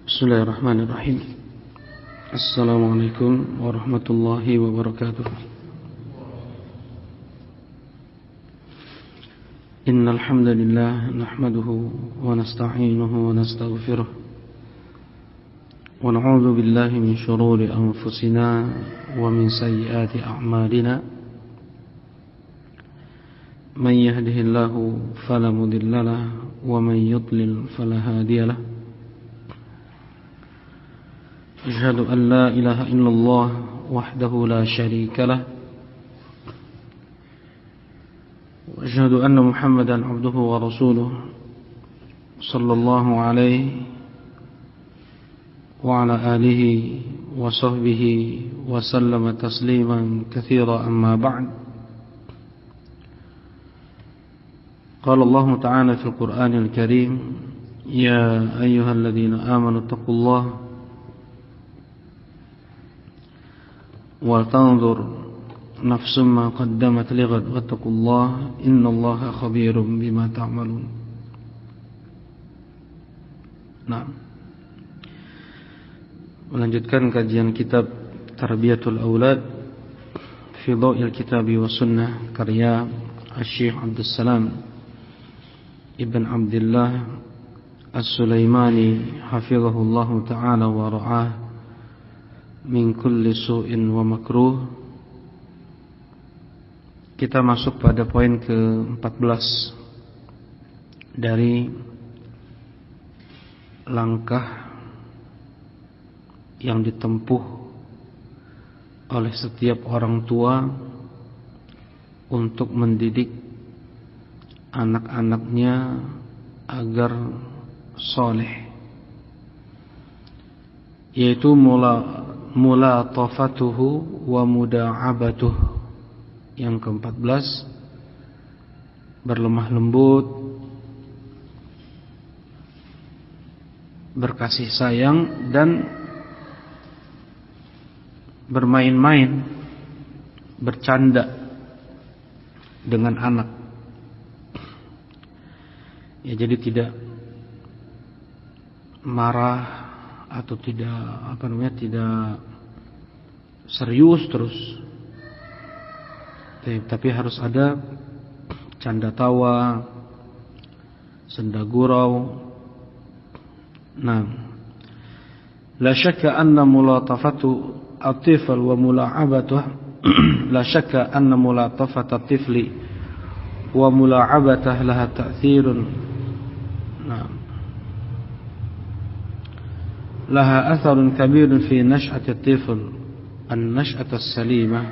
Bismillahirrahmanirrahim. Assalamualaikum warahmatullahi wabarakatuh. Innal hamdalillah nahmaduhu wa nasta'inuhu wa nastaghfiruh wa na'udzu billahi min shururi anfusina wa min sayyiati a'malina. Man yahdihillahu fala mudilla lahu wa man yudlil fala hadiya lahu. أشهد أن لا إله إلا الله وحده لا شريك له وأشهد أن محمدا عبده ورسوله صلى الله عليه وعلى آله وصحبه وسلم تسليما كثيرا أما بعد. قال الله تعالى في القرآن الكريم يا أيها الذين آمنوا اتقوا الله وَلْتَنْظُرْ نَفْسٌ مَا قَدَّمَتْ لِغَدٍ وَاتَّقُوا اللَّهَ إِنَّ اللَّهَ خَبِيرٌ بِمَا تَعْمَلُونَ. Nah, melanjutkan kajian kitab Tarbiyatul Aulad fi Dhaw'il Kitabi wa Sunnah karya Asy-Syaikh Abdul Salam Ibn Abdullah As-Sulaimani hafizahullahu ta'ala wa ra'ah min kulli su'in wa makruh. Kita masuk pada poin ke-14 dari langkah yang ditempuh oleh setiap orang tua untuk mendidik anak-anaknya agar soleh, yaitu mulatafatuhu wa muda'abatuh. Yang ke-14, berlemah lembut, berkasih sayang, dan bermain-main, bercanda dengan anak. Ya, jadi tidak marah atau tidak tidak serius terus, tapi harus ada canda tawa, senda gurau. Nah, la syakka anna mulatafatu at-tifl wa mula'abatuh la syakka anna mulatafat at-tifli wa mula'abatah laha ta'thirun. Nah, laha atharun kabirun fi nash'ati at-tifl an-nash'ata as-salimah.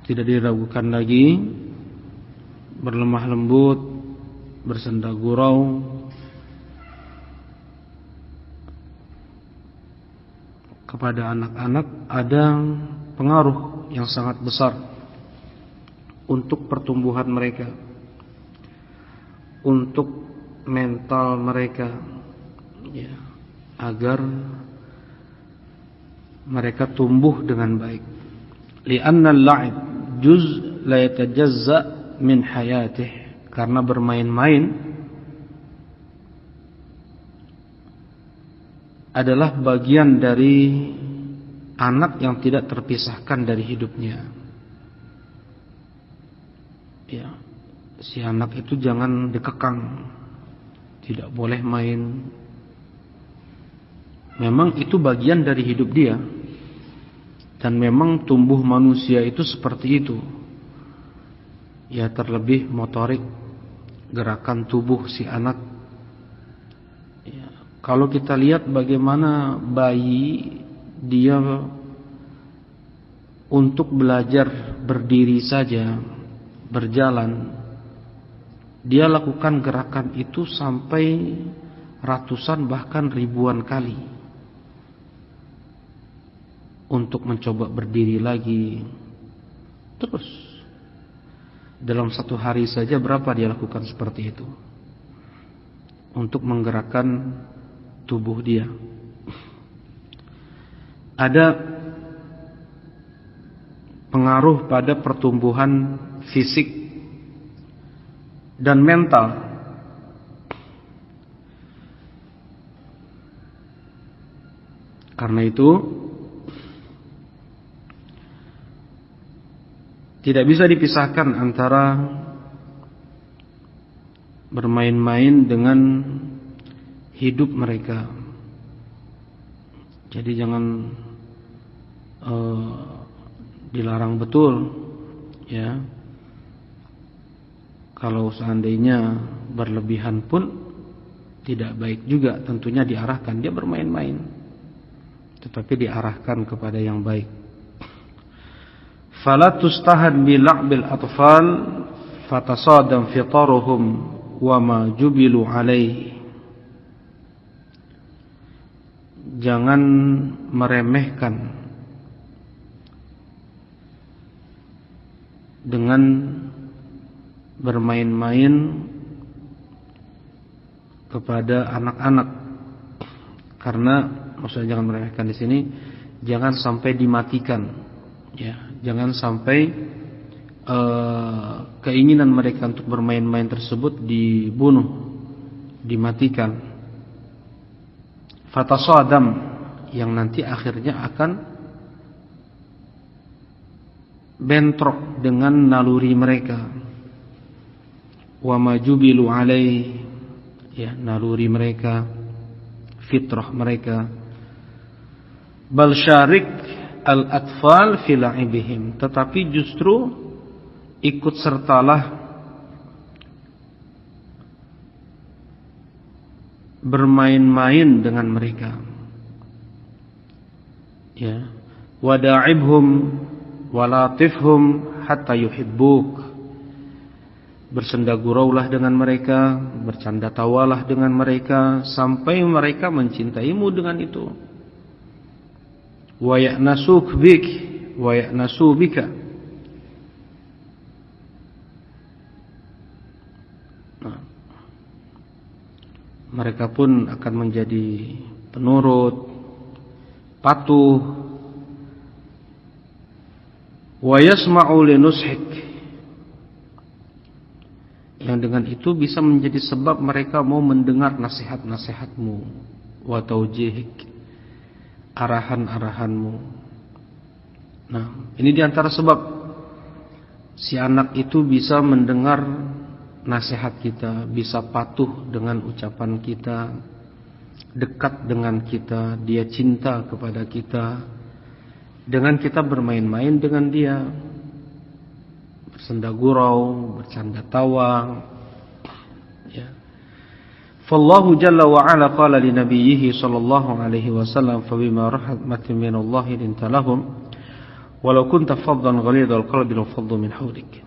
Tidak diragukan lagi, berlemah lembut, bersenda gurau, kepada anak-anak ada pengaruh yang sangat besar untuk pertumbuhan mereka, untuk mental mereka, ya, agar mereka tumbuh dengan baik. Li'anna al-la'ib juz la yatajazza min hayatih, karena bermain-main adalah bagian dari anak yang tidak terpisahkan dari hidupnya. Ya, si anak itu jangan dikekang, tidak boleh main. Memang itu bagian dari hidup dia, dan memang tumbuh manusia itu seperti itu. Ya, terlebih motorik, gerakan tubuh si anak. Ya, kalau kita lihat bagaimana bayi, dia untuk belajar berdiri saja, berjalan, dia lakukan gerakan itu sampai ratusan bahkan ribuan kali untuk mencoba berdiri lagi. Terus dalam satu hari saja berapa dia lakukan seperti itu untuk menggerakkan tubuh dia. Ada pengaruh pada pertumbuhan fisik dan mental. Karena itu tidak bisa dipisahkan antara bermain-main dengan hidup mereka. Jadi jangan dilarang betul, ya. Kalau seandainya berlebihan pun tidak baik juga, tentunya diarahkan dia bermain-main, tetapi diarahkan kepada yang baik. Fala tustahan bi la'bil atfal fatasadam fitaruhum wa ma jubilu alaihi. Jangan meremehkan dengan bermain-main kepada anak-anak. Karena maksudnya jangan meremehkan di sini, jangan sampai dimatikan, ya, jangan sampai keinginan mereka untuk bermain-main tersebut dibunuh, dimatikan. Fatasadam, yang nanti akhirnya akan bentrok dengan naluri mereka. Wa majubilu alaih, ya, naluri mereka, fitrah mereka. Bal syarik al-atfal fi la'ibihim, tetapi justru ikut sertalah bermain-main dengan mereka, ya. Wada'ibhum walatifhum hatta yuhibbuk, bersendaguraulah dengan mereka, bercanda tawalah dengan mereka sampai mereka mencintaimu dengan itu. Wa ya'nasuk bik wa ya'nasu bika, mereka pun akan menjadi penurut, patuh. Wa yasma'u linushik, yang dengan itu bisa menjadi sebab mereka mau mendengar nasihat-nasihatmu, wa taujihik, arahan-arahanmu. Nah, ini diantara sebab si anak itu bisa mendengar nasihat kita, bisa patuh dengan ucapan kita, dekat dengan kita, dia cinta kepada kita, dengan kita bermain-main dengan dia, bersenda gurau, bercanda tawa, ya. Fallahu jalla wa ala qala li nabiyhi sallallahu alaihi wasallam fa bima rahmatin min Allah linta lahum walau kunta faddan ghalidhal qalbi lanfaddu min hawlik.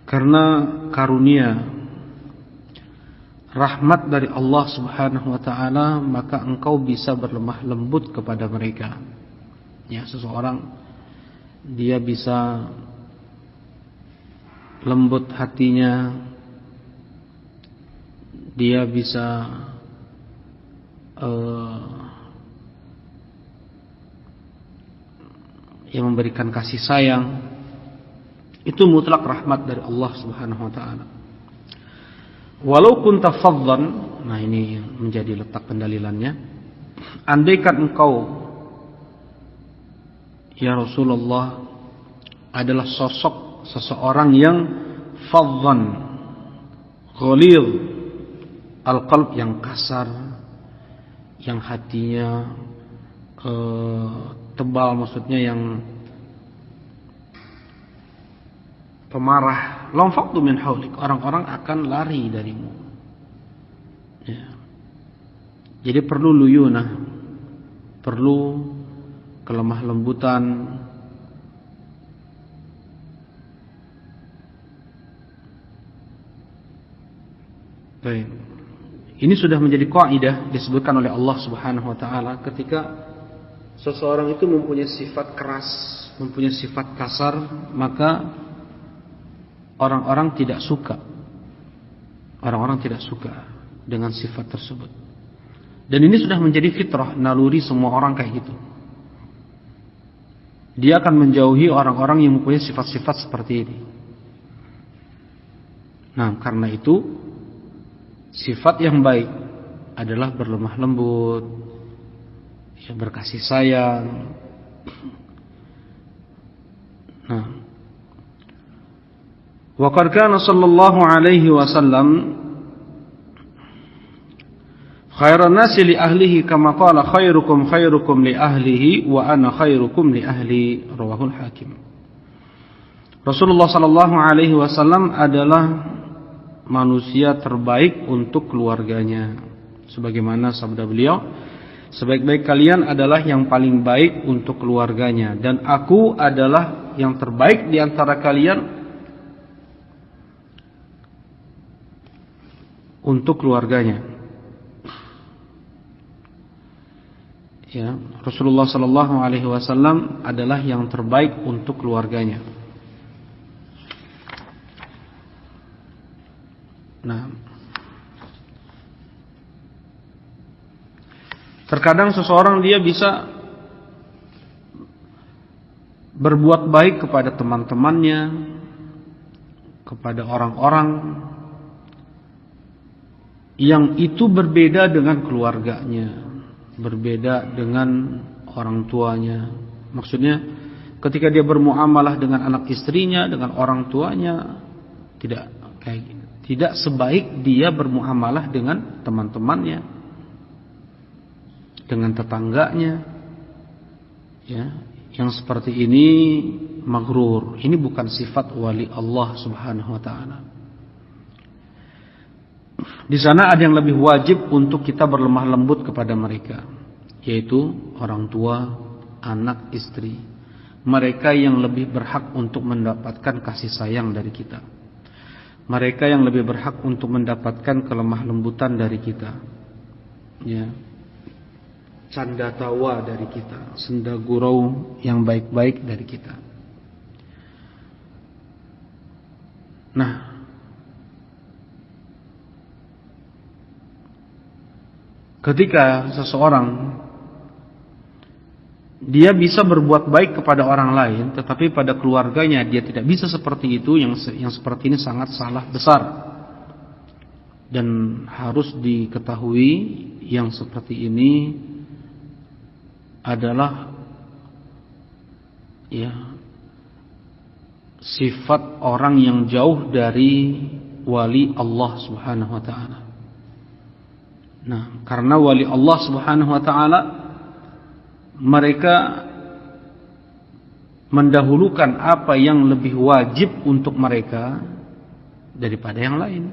Karena karunia rahmat dari Allah Subhanahu wa taala, maka engkau bisa berlemah lembut kepada mereka. Ya, seseorang dia bisa lembut hatinya, dia bisa yang memberikan kasih sayang. Itu mutlak rahmat dari Allah Subhanahu wa taala. Walau kunta faddan, nah ini menjadi letak pendalilannya. Andaikan engkau ya Rasulullah adalah sosok seseorang yang faddan, ghalidh al-qalb, yang kasar, yang hatinya tebal, maksudnya yang pemarah, lanfaddu min haulik, orang-orang akan lari darimu, ya. Jadi perlu luyunah, perlu kelemah lembutan, baik. Ini sudah menjadi kaidah disebutkan oleh Allah Subhanahu wa taala ketika seseorang itu mempunyai sifat keras, mempunyai sifat kasar, maka orang-orang tidak suka. Orang-orang tidak suka dengan sifat tersebut. Dan ini sudah menjadi fitrah, naluri semua orang kayak gitu. Dia akan menjauhi orang-orang yang mempunyai sifat-sifat seperti ini. Nah, karena itu sifat yang baik adalah berlemah lembut, ya, berkasih sayang. Nah, wa qad kana sallallahu alaihi wasallam khairan nasi li ahlihi kama qala khairukum khairukum li ahlihi wa ana khairukum li ahli, rawahul Hakim. Rasulullah sallallahu alaihi wasallam adalah manusia terbaik untuk keluarganya, sebagaimana sabda beliau, sebaik-baik kalian adalah yang paling baik untuk keluarganya, dan aku adalah yang terbaik di antara kalian untuk keluarganya. Ya, Rasulullah sallallahu alaihi wasallam adalah yang terbaik untuk keluarganya. Nah, terkadang seseorang dia bisa berbuat baik kepada teman-temannya, kepada orang-orang yang itu berbeda dengan keluarganya, berbeda dengan orang tuanya. Maksudnya ketika dia bermuamalah dengan anak istrinya, dengan orang tuanya, tidak sebaik dia bermuamalah dengan teman-temannya, dengan tetangganya. Ya, yang seperti ini maghrur. Ini bukan sifat wali Allah Subhanahu wa taala. Di sana ada yang lebih wajib untuk kita berlemah lembut kepada mereka, yaitu orang tua, anak, istri. Mereka yang lebih berhak untuk mendapatkan kasih sayang dari kita. Mereka yang lebih berhak untuk mendapatkan kelemah lembutan dari kita. Ya. Canda tawa dari kita, senda gurau yang baik-baik dari kita. Nah, ketika seseorang dia bisa berbuat baik kepada orang lain, tetapi pada keluarganya dia tidak bisa seperti itu, yang seperti ini sangat salah besar. Dan harus diketahui yang seperti ini adalah sifat orang yang jauh dari wali Allah Subhanahu wa taala. Nah, karena wali Allah Subhanahu wa taala mereka mendahulukan apa yang lebih wajib untuk mereka daripada yang lain.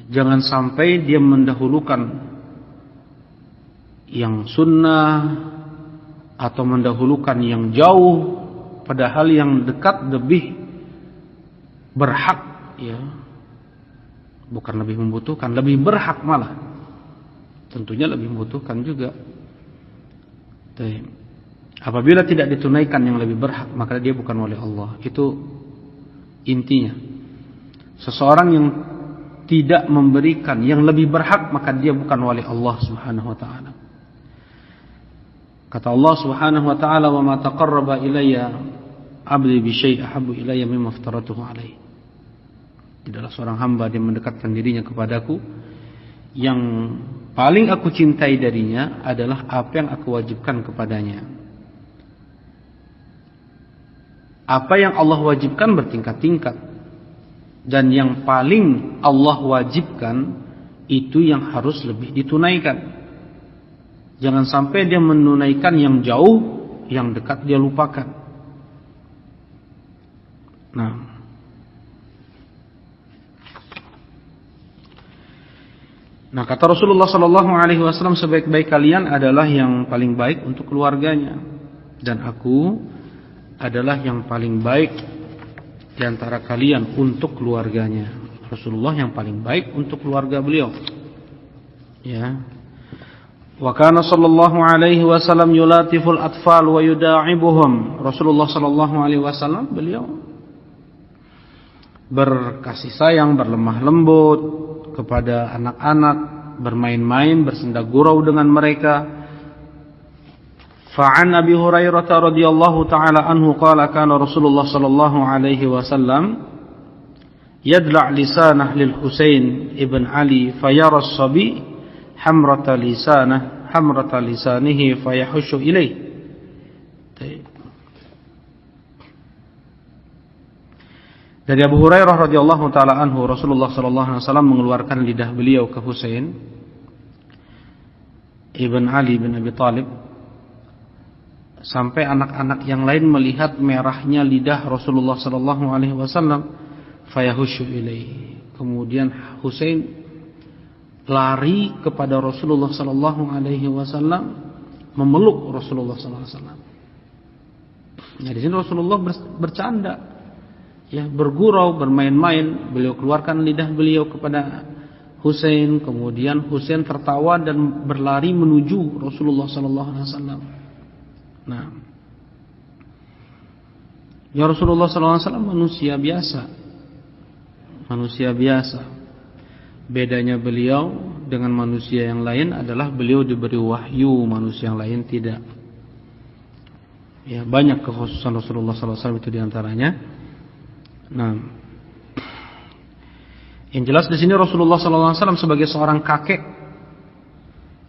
Jangan sampai dia mendahulukan yang sunnah atau mendahulukan yang jauh, padahal yang dekat lebih berhak, ya. Bukan lebih membutuhkan, lebih berhak malah. Tentunya lebih membutuhkan juga. Apabila tidak ditunaikan yang lebih berhak, maka dia bukan wali Allah. Itu intinya. Seseorang yang tidak memberikan yang lebih berhak, maka dia bukan wali Allah Subhanahu wa taala. Kata Allah Subhanahu wa taala, "Wa ma taqarraba ilayya 'abdi bi syai'in ahabbu ilayya mimma aftaratuhu 'alaihi." Tidaklah seorang hamba yang mendekatkan dirinya kepadaku, yang paling aku cintai darinya adalah apa yang aku wajibkan kepadanya. Apa yang Allah wajibkan bertingkat-tingkat, dan yang paling Allah wajibkan itu yang harus lebih ditunaikan. Jangan sampai dia menunaikan yang jauh, yang dekat dia lupakan. Nah, kata Rasulullah sallallahu alaihi wasallam, sebaik-baik kalian adalah yang paling baik untuk keluarganya, dan aku adalah yang paling baik di antara kalian untuk keluarganya. Rasulullah yang paling baik untuk keluarga beliau. Ya. Wa kana sallallahu alaihi wasallam yulatiful atfal wa yuda'ibuhum. Rasulullah sallallahu alaihi wasallam beliau berkasih sayang, berlemah lembut kepada anak-anak, bermain-main, bersenda gurau dengan mereka. Fa'an Abi Hurairah radhiyallahu ta'ala anhu qala kana Rasulullah sallallahu alaihi wasallam yadla' lisanah lil Husain ibn Ali fayara as-sabi hamrata lisanihi fayahushu ilaih. Dari Abu Hurairah radhiyallahu taala anhu, Rasulullah sallallahu alaihi wasallam mengeluarkan lidah beliau ke Husain ibn Ali bin Abi Thalib, sampai anak-anak yang lain melihat merahnya lidah Rasulullah sallallahu alaihi wasallam, fayahushu ilaihi. Kemudian Husain lari kepada Rasulullah sallallahu alaihi wasallam, memeluk Rasulullah sallallahu alaihi wasallam. Nah, di sini Rasulullah bercanda, ya, bergurau, bermain-main. Beliau keluarkan lidah beliau kepada Husain, kemudian Husain tertawa dan berlari menuju Rasulullah sallallahu alaihi wasallam. Nah, ya, Rasulullah sallallahu alaihi wasallam manusia biasa. Bedanya beliau dengan manusia yang lain adalah beliau diberi wahyu, manusia yang lain tidak. Ya, banyak kekhususan Rasulullah sallallahu alaihi wasallam itu diantaranya. Nah, yang jelas di sini Rasulullah sallallahu alaihi wasallam sebagai seorang kakek,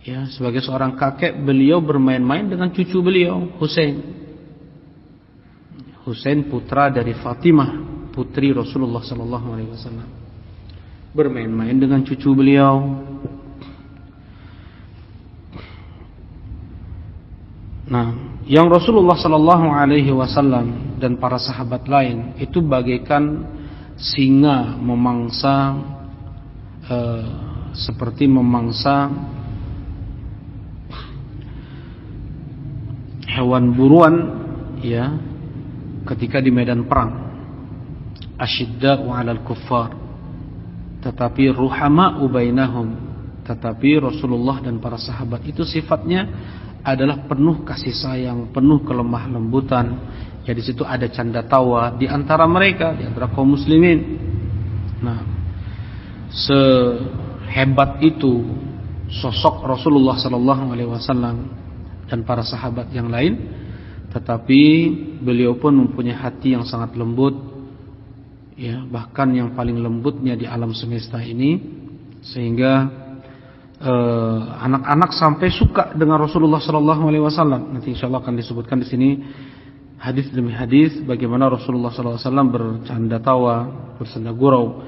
ya, sebagai seorang kakek beliau bermain-main dengan cucu beliau, Husain putra dari Fatimah, putri Rasulullah sallallahu alaihi wasallam. Bermain-main dengan cucu beliau. Nah, yang Rasulullah sallallahu alaihi wasallam dan para sahabat lain itu bagaikan singa memangsa, seperti memangsa hewan buruan, ya, ketika di medan perang. Asyidda'u 'alal kuffar, tetapi ruhama'u bainahum. Tetapi Rasulullah dan para sahabat itu sifatnya adalah penuh kasih sayang, penuh kelemah lembutan. Ya, di situ ada canda tawa di antara mereka, di antara kaum muslimin. Nah, sehebat itu sosok Rasulullah sallallahu alaihi wasallam dan para sahabat yang lain, tetapi beliau pun mempunyai hati yang sangat lembut, ya, bahkan yang paling lembutnya di alam semesta ini, sehingga anak-anak sampai suka dengan Rasulullah sallallahu alaihi wasallam. Nanti insyaallah akan disebutkan di sini hadis demi hadis bagaimana Rasulullah sallallahu alaihi wasallam bercanda tawa, bersenda gurau.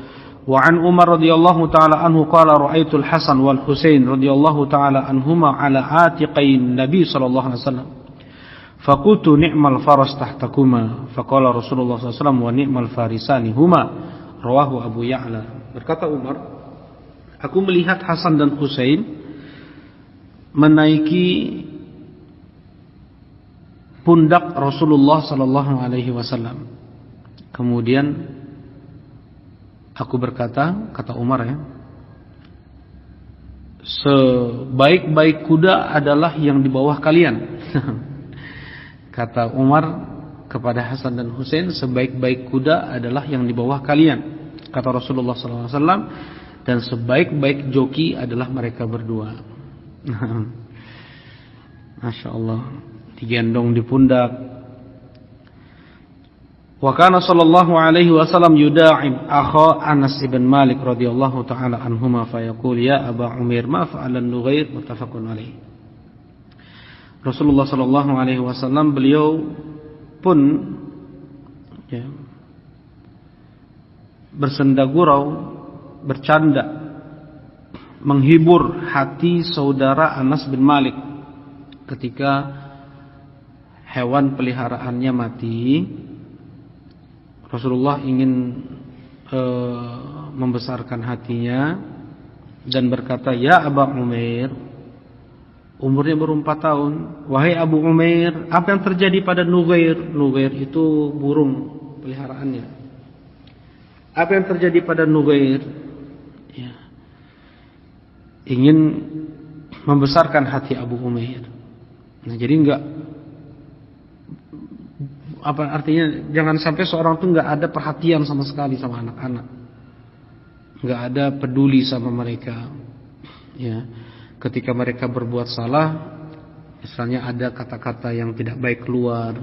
Wa an Umar radhiyallahu taala anhu qala ra'aitul Hasan wal Husain radhiyallahu taala anhuma ala atiqain Nabi sallallahu alaihi wasallam. Faqultu ni'mal faras tahtakuma. Faqala Rasulullah sallallahu alaihi wasallam wa ni'mal farisani huma. Rawahu Abu Ya'la. Berkata Umar, aku melihat Hasan dan Husain menaiki pundak Rasulullah sallallahu alaihi wasallam. Kemudian aku berkata, kata Umar, ya, sebaik-baik kuda adalah yang di bawah kalian. Kata Umar kepada Hasan dan Husain, sebaik-baik kuda adalah yang di bawah kalian. Kata Rasulullah sallallahu alaihi wasallam, dan sebaik-baik joki adalah mereka berdua. Masya Allah, digendong di pundak. Wa kana sallallahu alaihi wasallam yuda'im akha Anas ibn Malik radhiyallahu ta'ala anhuma fayaqul ya Aba Umair ma fa'ala an-Nughair, muttafaqun alaih. Rasulullah sallallahu alaihi wasallam beliau pun, ya, bersenda gurau, bercanda, menghibur hati saudara Anas bin Malik ketika hewan peliharaannya mati. Rasulullah ingin membesarkan hatinya dan berkata, ya Aba Umair, umurnya baru 4 tahun, wahai Abu Umair, apa yang terjadi pada Nughair? Nughair itu burung peliharaannya. Apa yang terjadi pada Nughair? Ya, ingin membesarkan hati Abu Umair. Nah, jadi enggak, apa artinya, jangan sampai seorang tuh enggak ada perhatian sama sekali sama anak-anak, enggak ada peduli sama mereka. Ya, ketika mereka berbuat salah, misalnya ada kata-kata yang tidak baik keluar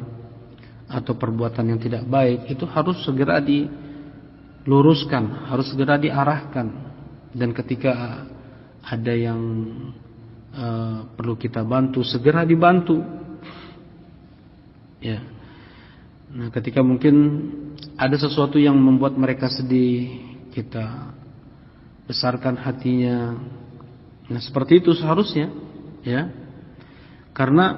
atau perbuatan yang tidak baik, itu harus segera diluruskan, harus segera diarahkan. Dan ketika ada yang perlu kita bantu, segera dibantu. Ya. Nah, ketika mungkin ada sesuatu yang membuat mereka sedih, kita besarkan hatinya. Nah, seperti itu seharusnya, ya. Karena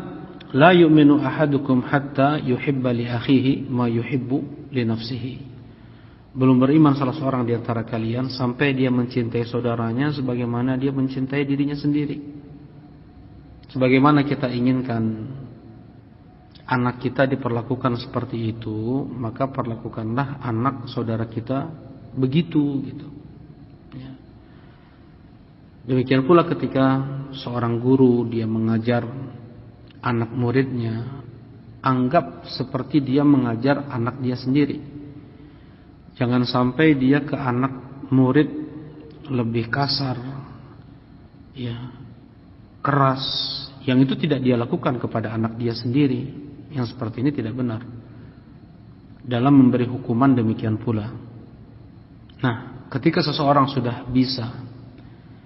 la yu'minu ahadukum hatta yuhibba li akhihi ma yuhibbu li nafsihi. Belum beriman salah seorang di antara kalian sampai dia mencintai saudaranya sebagaimana dia mencintai dirinya sendiri. Sebagaimana kita inginkan anak kita diperlakukan seperti itu, maka perlakukanlah anak saudara kita begitu, gitu. Ya. Demikian pula ketika seorang guru dia mengajar anak muridnya, anggap seperti dia mengajar anak dia sendiri. Jangan sampai dia ke anak murid lebih kasar, ya, keras, yang itu tidak dia lakukan kepada anak dia sendiri. Yang seperti ini tidak benar. Dalam memberi hukuman demikian pula. Nah, ketika seseorang sudah bisa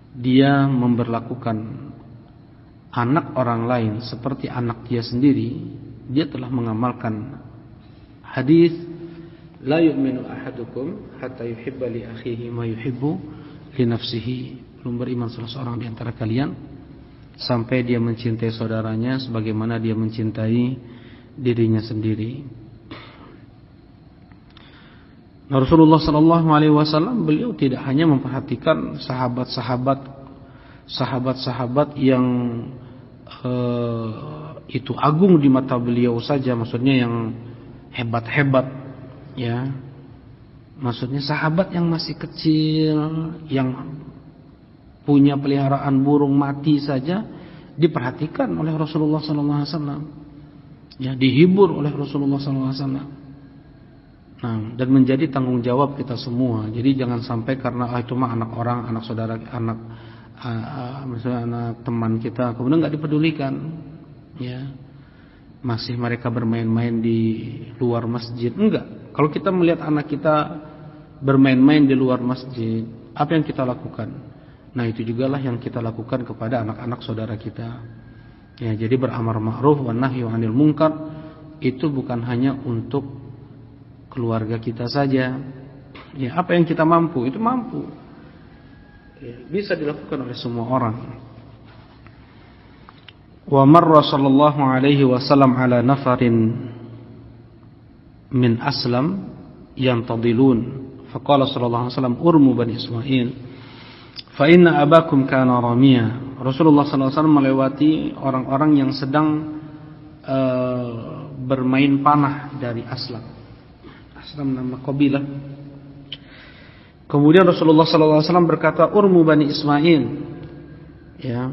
dia memperlakukan anak orang lain seperti anak dia sendiri, dia telah mengamalkan hadis la yu'minu ahadukum hatta yuhibba li akhihi ma yuhibbu li nafsihi. Belum beriman salah seorang di antara kalian sampai dia mencintai saudaranya sebagaimana dia mencintai dirinya sendiri. Nah, Rasulullah sallallahu alaihi wasallam beliau tidak hanya memperhatikan sahabat-sahabat yang itu agung di mata beliau saja, maksudnya yang hebat-hebat, ya. Maksudnya sahabat yang masih kecil, yang punya peliharaan burung mati saja diperhatikan oleh Rasulullah sallallahu alaihi wasallam. Ya, dihibur oleh Rasulullah sallallahu alaihi wasallam. Nah, dan menjadi tanggung jawab kita semua. Jadi jangan sampai karena itu mah anak orang, anak saudara, misalnya anak teman kita, kemudian nggak dipedulikan. Ya, masih mereka bermain-main di luar masjid. Enggak. Kalau kita melihat anak kita bermain-main di luar masjid, apa yang kita lakukan? Nah, itu jugalah yang kita lakukan kepada anak-anak saudara kita. Ya, jadi beramar ma'ruf wa nahyi 'anil munkar itu bukan hanya untuk keluarga kita saja. Ya, apa yang kita mampu itu mampu. Ya, bisa dilakukan oleh semua orang. Wa marra sallallahu alaihi wasallam ala nafarin min aslam yantadilun. Faqala sallallahu alaihi wasallam urmu bani Ismail fa inna abakum kana ramiya. Rasulullah SAW melewati orang-orang yang sedang bermain panah dari Aslam. Aslam nama kabilah. Kemudian Rasulullah SAW berkata, urmu bani Ismail, ya,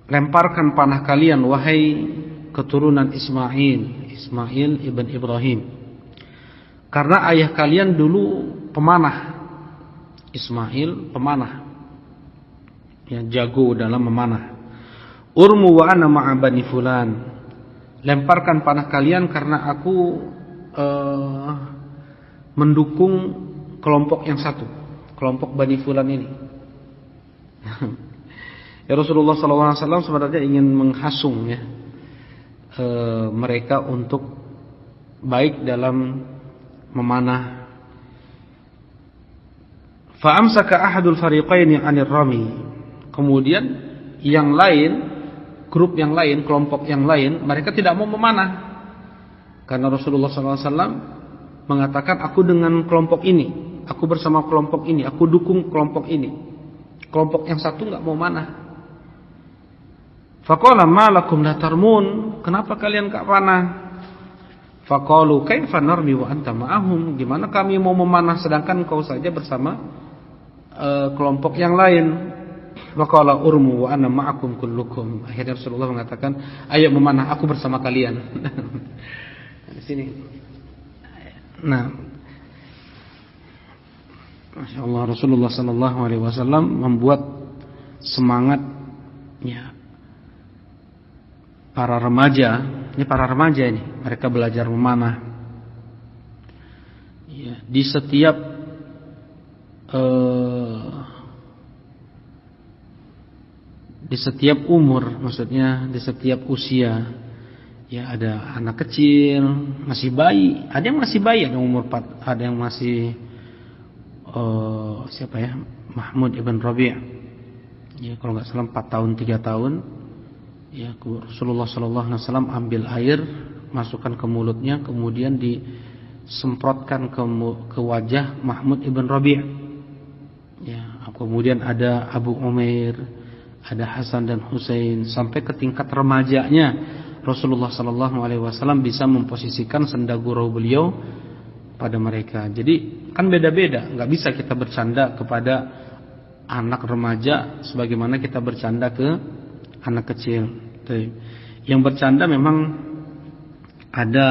lemparkan panah kalian wahai keturunan Ismail ibn Ibrahim, karena ayah kalian dulu pemanah. Ismail pemanah, ya, jago dalam memanah. Urmu wa ana ma'a bani fulan, lemparkan panah kalian karena aku mendukung kelompok yang satu, kelompok bani fulan ini. Ya, Rasulullah SAW sebenarnya ingin menghasung, ya, mereka untuk baik dalam memanah. Fa'amsaka ahadul fariqaini 'anil rami. Kemudian yang lain, grup yang lain, kelompok yang lain, mereka tidak mau memanah. Karena Rasulullah SAW mengatakan, aku dengan kelompok ini, aku bersama kelompok ini, aku dukung kelompok ini. Kelompok yang satu enggak mau manah. Faqala ma lakum la tarmun, kenapa kalian enggak panah? Faqalu kaifa narmi wa anta ma'ahum, gimana kami mau memanah sedangkan kau saja bersama kelompok yang lain. Waqala urmu wa ana ma'akum kullukum. Akhirnya Rasulullah mengatakan, ayo memanah, aku bersama kalian. Di sini. Nah, Masya Allah, Rasulullah sallallahu alaihi wasallam membuat semangat, ya, para remaja. Ini para remaja ini, mereka belajar memanah. Ya, di setiap di setiap umur, maksudnya di setiap usia. Ya, ada anak kecil, masih bayi, ada yang masih bayi, ada umur 4, ada yang masih Mahmud ibn Rabi'. Ya, kalau enggak salah 4 tahun 3 tahun. Ya, Rasulullah sallallahu alaihi wasallam ambil air, masukkan ke mulutnya, kemudian disemprotkan ke wajah Mahmud ibn Rabi'. Ya, kemudian ada Abu Umair, ada Hasan dan Husain, sampai ke tingkat remajanya Rasulullah sallallahu alaihi wasallam bisa memposisikan senda gurau beliau pada mereka. Jadi kan beda-beda, enggak bisa kita bercanda kepada anak remaja sebagaimana kita bercanda ke anak kecil. Yang bercanda memang ada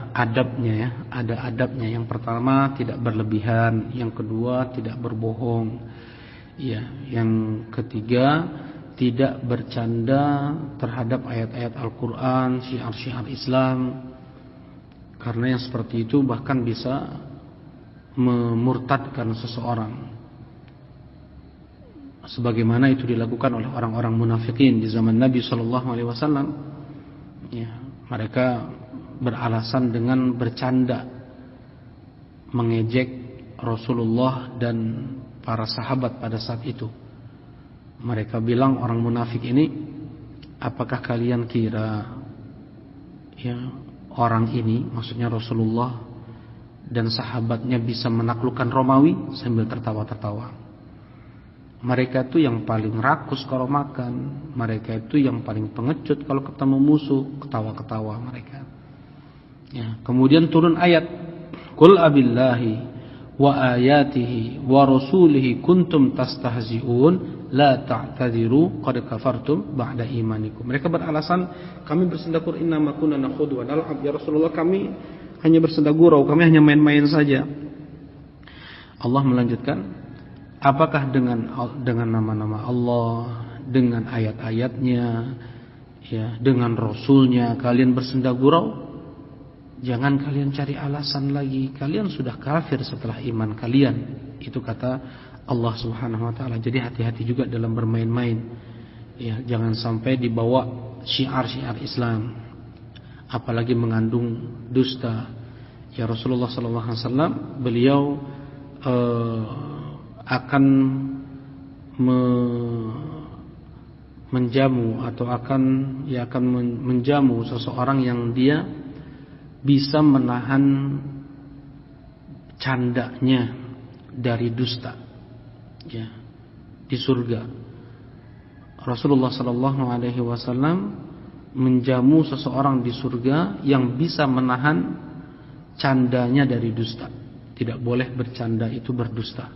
adabnya ya, ada adabnya. Yang pertama tidak berlebihan, yang kedua tidak berbohong. Ya, yang ketiga tidak bercanda terhadap ayat-ayat Al-Qur'an, syiar-syiar Islam. Karena yang seperti itu bahkan bisa memurtadkan seseorang. Sebagaimana itu dilakukan oleh orang-orang munafikin di zaman Nabi sallallahu alaihi wasallam. Ya, mereka beralasan dengan bercanda mengejek Rasulullah dan para sahabat pada saat itu. Mereka bilang, orang munafik ini, apakah kalian kira ya orang ini, maksudnya Rasulullah dan sahabatnya, bisa menaklukkan Romawi? Sambil tertawa-tertawa. Mereka itu yang paling rakus kalau makan, mereka itu yang paling pengecut kalau ketemu musuh, ketawa-ketawa mereka. Ya, kemudian turun ayat, Qul abillahi wa ayatihi wa rasulihi kuntum tastahzi'un la ta'tadiru qad kafartum ba'da imanikum. Mereka beralasan, kami bersenda gurau, inna ma kunna nakhudhu wa nal'ab, ya Rasulullah, kami hanya bersenda gurau, kami hanya main-main saja. Allah melanjutkan, apakah dengan nama-nama Allah, dengan ayat-ayatnya, ya, dengan Rasulnya kalian bersenda gurau? Jangan kalian cari alasan lagi, kalian sudah kafir setelah iman kalian. Itu kata Allah Subhanahu wa taala. Jadi hati-hati juga dalam bermain-main. Ya, jangan sampai dibawa syiar-syiar Islam, apalagi mengandung dusta. Ya, Rasulullah sallallahu alaihi wasallam beliau akan menjamu atau akan menjamu seseorang yang dia bisa menahan candanya dari dusta, ya, di surga. Rasulullah sallallahu alaihi wasallam menjamu seseorang di surga yang bisa menahan candanya dari dusta. Tidak boleh bercanda itu berdusta,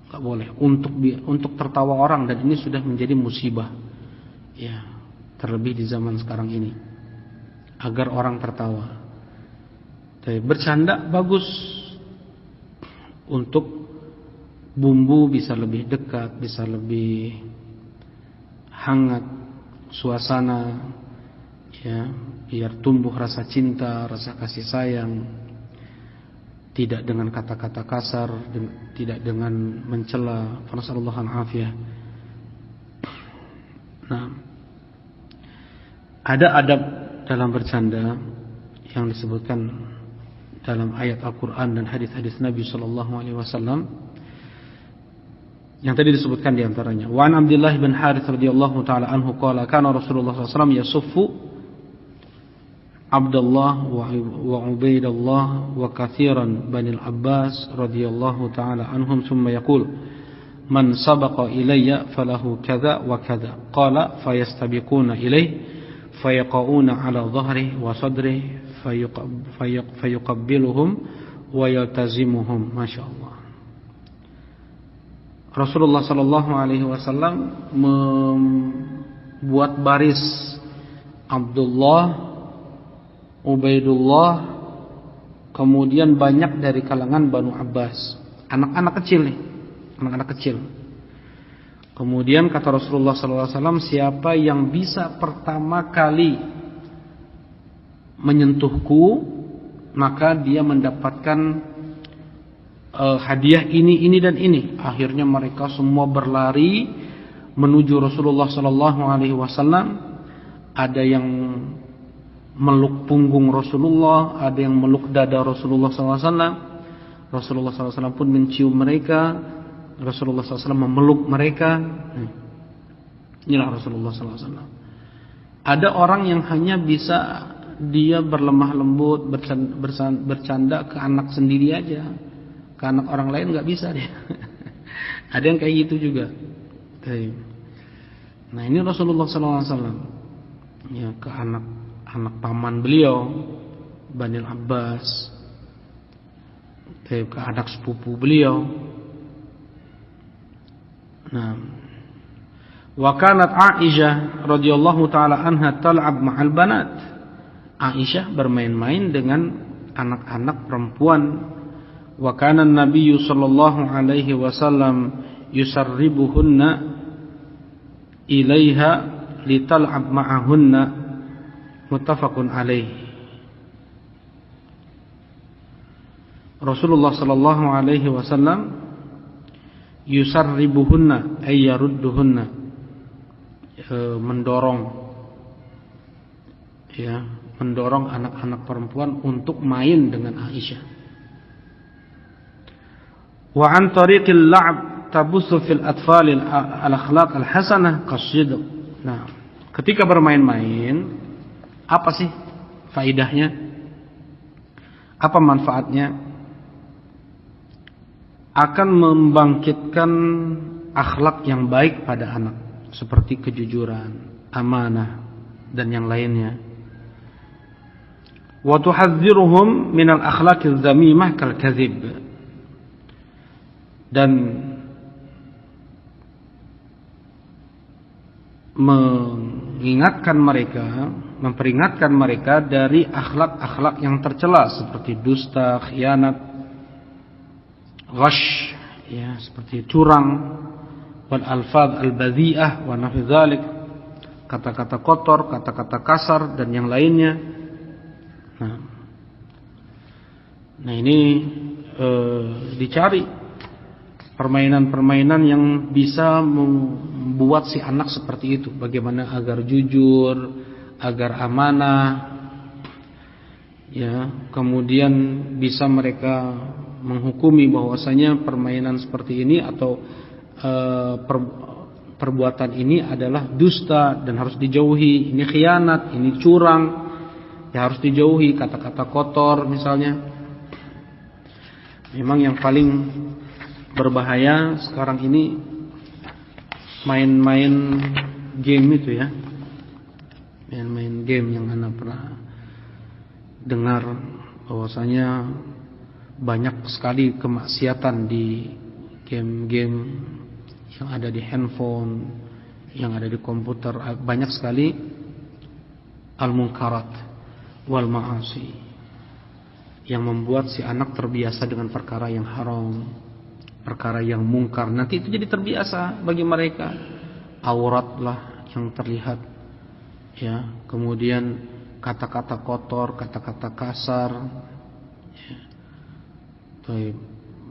enggak boleh. Untuk tertawa orang, dan ini sudah menjadi musibah, ya, terlebih di zaman sekarang ini, agar orang tertawa. Bercanda bagus, untuk bumbu bisa lebih dekat, bisa lebih hangat suasana, ya, biar tumbuh rasa cinta, rasa kasih sayang, tidak dengan kata-kata kasar, tidak dengan mencela. Nasallallahu al-afiyah. Nah, ada adab dalam bercanda yang disebutkan dalam ayat Al-Quran dan hadis-hadis Nabi sallallahu alaihi wasallam yang tadi disebutkan di antaranya. Wa an Abdullah bin Harith radhiyallahu taala anhu qala kana Rasulullah sallallahu alaihi wasallam yasuffu Abdullah wa Ubaidullah wa kathiran bani al-Abbas radhiyallahu taala anhum thumma yaqul man sabaqa ilayya falahu kadza wa kadza qala fayastabiquna ilayhi fayaqauna ala dhahrihi wa sadrihi fayuqabbiluhum wa yaltazimuhum. Masyaallah. Rasulullah sallallahu alaihi wasallam membuat baris Abdullah, Ubaidullah, kemudian banyak dari kalangan Banu Abbas, anak-anak kecil nih, anak-anak kecil. Kemudian kata Rasulullah sallallahu alaihi wasallam, siapa yang bisa pertama kali menyentuhku, maka dia mendapatkan hadiah ini dan ini. Akhirnya mereka semua berlari menuju Rasulullah sallallahu alaihi wasallam, ada yang meluk punggung Rasulullah, ada yang meluk dada Rasulullah sallallahu alaihi wasallam. Rasulullah sallallahu alaihi wasallam pun mencium mereka, Rasulullah sallallahu alaihi wasallam memeluk mereka. Inilah Rasulullah sallallahu alaihi wasallam. Ada orang yang hanya bisa dia berlemah lembut, bercanda ke anak sendiri aja, ke anak orang lain nggak bisa dia. Ada yang kayak gitu juga. Nah ini Rasulullah SAW ya, ke anak paman beliau Bani Abbas, ke anak sepupu beliau. Nah, wa kanat Aisyah radhiyallahu taala anha tal'ab ma'al banat. Aisyah bermain-main dengan anak-anak perempuan. Wa kana an-nabiy sallallahu alaihi wasallam yusarribuhunna ilaiha lital'ab ma'ahunna, muttafaqun alaih. Rasulullah sallallahu alaihi wasallam yusarribuhunna ay yarudduhunna, mendorong ya, mendorong anak-anak perempuan untuk main dengan Aisyah. Wa an tariqil la'b tabussu fil atfal al akhlaq al hasanah qasidq. Nah, ketika bermain-main, apa sih faedahnya? Apa manfaatnya? Akan membangkitkan akhlak yang baik pada anak, seperti kejujuran, amanah dan yang lainnya. Wa tuhadhdhiruhum min al akhlaqiz zamimah kal kadzib. Dan mengingatkan mereka, memperingatkan mereka dari akhlak-akhlak yang tercela seperti dusta, khianat, ghash, ya, seperti curang, wal alfaz al badhi'ah wa nahwi dzalik, kata-kata kotor, kata-kata kasar dan yang lainnya. Nah ini dicari permainan-permainan yang bisa membuat si anak seperti itu. Bagaimana agar jujur, agar amanah, ya, kemudian bisa mereka menghukumi bahwasanya permainan seperti ini atau perbuatan ini adalah dusta dan harus dijauhi. Ini khianat, ini curang, ya harus dijauhi. Kata-kata kotor misalnya. Memang yang paling berbahaya sekarang ini main-main game itu ya, main-main game yang Anda pernah dengar bahwasanya banyak sekali kemaksiatan di game-game yang ada di handphone, yang ada di komputer. Banyak sekali al-munkarat wal ma'asi yang membuat si anak terbiasa dengan perkara yang haram, perkara yang mungkar. Nanti itu jadi terbiasa bagi mereka. Auratlah yang terlihat, ya, kemudian kata-kata kotor, kata-kata kasar, ya.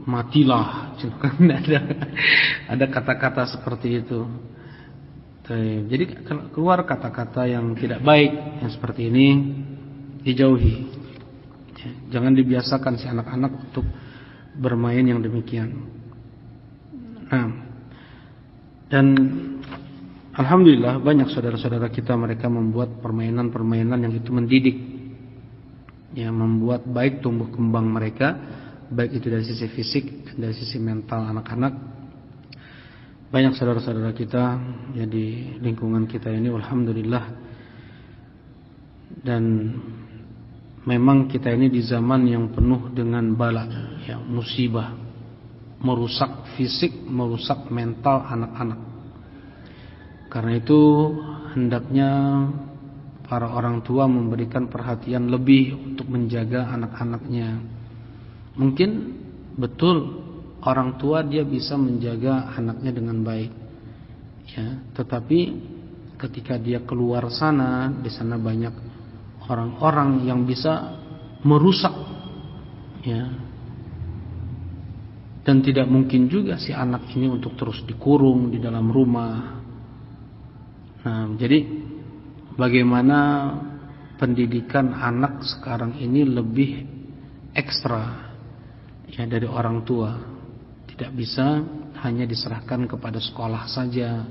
Matilah, ada kata-kata seperti itu. Jadi keluar kata-kata yang tidak baik yang seperti ini, dijauhi. Jangan dibiasakan si anak-anak untuk bermain yang demikian. Nah, dan alhamdulillah banyak saudara-saudara kita mereka membuat permainan-permainan yang itu mendidik, ya, membuat baik tumbuh kembang mereka, baik itu dari sisi fisik dan dari sisi mental anak-anak. Banyak saudara-saudara kita ya di lingkungan kita ini, alhamdulillah. Dan memang kita ini di zaman yang penuh dengan bala, ya, musibah, merusak fisik, merusak mental anak-anak. Karena itu hendaknya para orang tua memberikan perhatian lebih untuk menjaga anak-anaknya. Mungkin betul orang tua dia bisa menjaga anaknya dengan baik, ya, tetapi ketika dia keluar sana, di sana banyak orang-orang yang bisa merusak, ya. Dan tidak mungkin juga si anak ini untuk terus dikurung di dalam rumah, Nah, jadi bagaimana pendidikan anak sekarang ini lebih ekstra ya dari orang tua. Tidak bisa hanya diserahkan kepada sekolah saja.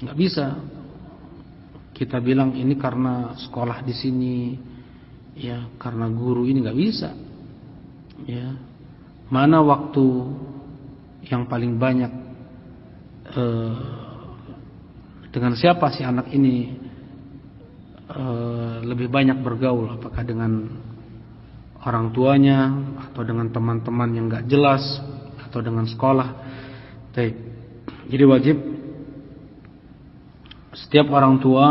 Nggak bisa. Kita bilang ini karena sekolah di sini, ya karena guru ini, nggak bisa. Ya, mana waktu yang paling banyak dengan siapa si anak ini lebih banyak bergaul? Apakah dengan orang tuanya atau dengan teman-teman yang nggak jelas atau dengan sekolah? Jadi wajib setiap orang tua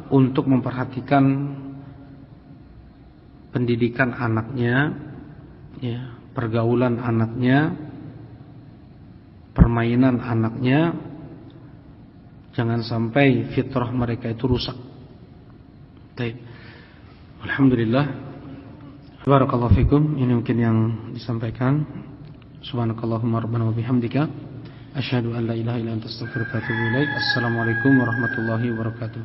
untuk memperhatikan pendidikan anaknya, ya, pergaulan anaknya, permainan anaknya, jangan sampai fitrah mereka itu rusak. Alhamdulillah, barakallahu fikum. Ini mungkin yang disampaikan. Subhanakallahumma rabbana wa bihamdika asyhadu an la ilaha illa anta astaghfiruka wa atubu ilaik. Assalamualaikum warahmatullahi wabarakatuh.